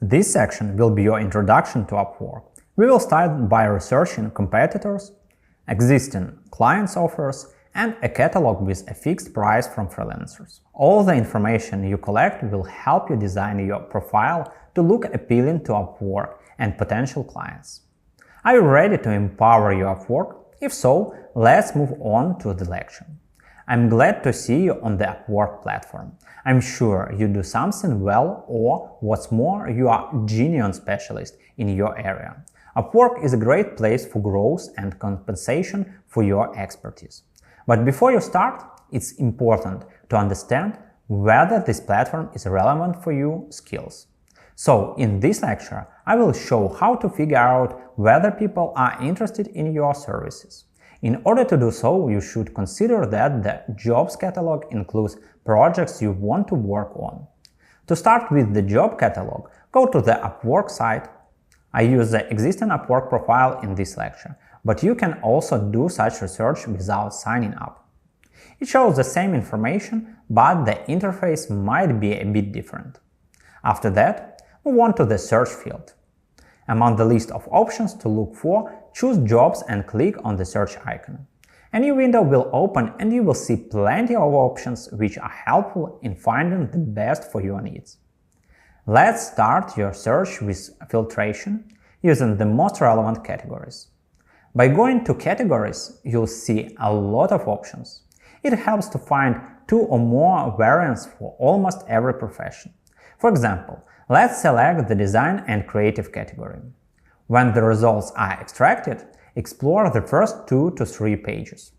This section will be your introduction to Upwork. We will start by researching competitors, existing clients' offers, and a catalog with a fixed price from freelancers. All the information you collect will help you design your profile to look appealing to Upwork and potential clients. Are you ready to empower your Upwork? If so, let's move on to the lecture. I'm glad to see you on the Upwork platform. I'm sure you do something well, or what's more, you are a genuine specialist in your area. Upwork is a great place for growth and compensation for your expertise. But before you start, it's important to understand whether this platform is relevant for your skills. So, in this lecture, I will show how to figure out whether people are interested in your services. In order to do so, you should consider that the jobs catalog includes projects you want to work on. To start with the job catalog, go to the Upwork site. I use the existing Upwork profile in this lecture, but you can also do such research without signing up. It shows the same information, but the interface might be a bit different. After that, move on to the search field. Among the list of options to look for, choose Jobs and click on the search icon. A new window will open and you will see plenty of options which are helpful in finding the best for your needs. Let's start your search with filtration using the most relevant categories. By going to categories, you'll see a lot of options. It helps to find 2 or more variants for almost every profession. For example, let's select the design and creative category. When the results are extracted, explore the first 2 to 3 pages.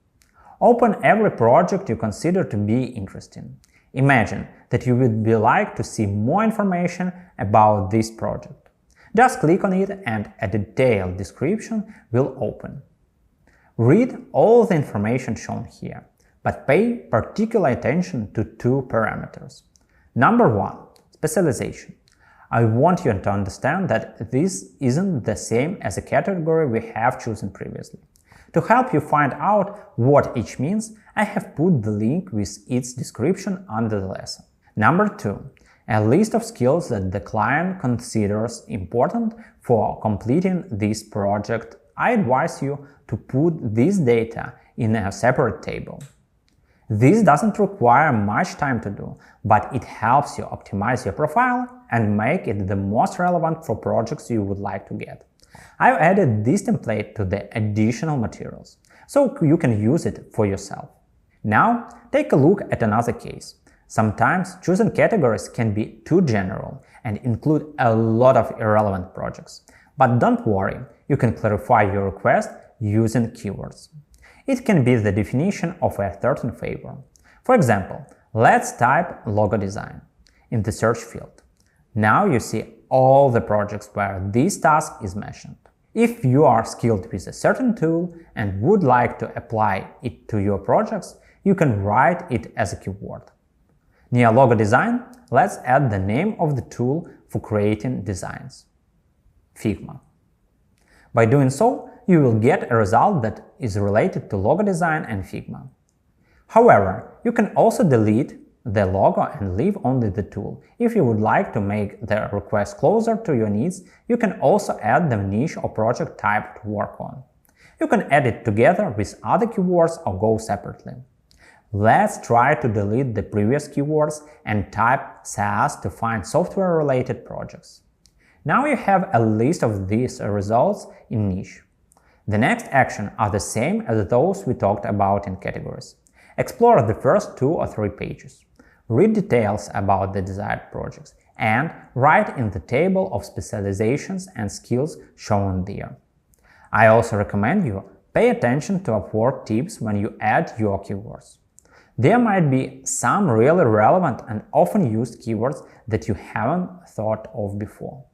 Open every project you consider to be interesting. Imagine that you would like to see more information about this project. Just click on it and a detailed description will open. Read all the information shown here, but pay particular attention to 2 parameters. Number 1. Specialization. I want you to understand that this isn't the same as a category we have chosen previously. To help you find out what each means, I have put the link with its description under the lesson. Number 2. A list of skills that the client considers important for completing this project. I advise you to put this data in a separate table. This doesn't require much time to do, but it helps you optimize your profile and make it the most relevant for projects you would like to get. I've added this template to the additional materials, so you can use it for yourself. Now, take a look at another case. Sometimes choosing categories can be too general and include a lot of irrelevant projects. But don't worry, you can clarify your request using keywords. It can be the definition of a certain favor. For example, let's type logo design in the search field. Now you see all the projects where this task is mentioned. If you are skilled with a certain tool and would like to apply it to your projects, you can write it as a keyword. Near logo design, let's add the name of the tool for creating designs. Figma. By doing so, you will get a result that is related to logo design and Figma. However, you can also delete the logo and leave only the tool. If you would like to make the request closer to your needs, you can also add the niche or project type to work on. You can add it together with other keywords or go separately. Let's try to delete the previous keywords and type SaaS to find software-related projects. Now you have a list of these results in niche. The next actions are the same as those we talked about in categories. Explore the first 2 or 3 pages. Read details about the desired projects and write in the table of specializations and skills shown there. I also recommend you pay attention to Upwork tips when you add your keywords. There might be some really relevant and often used keywords that you haven't thought of before.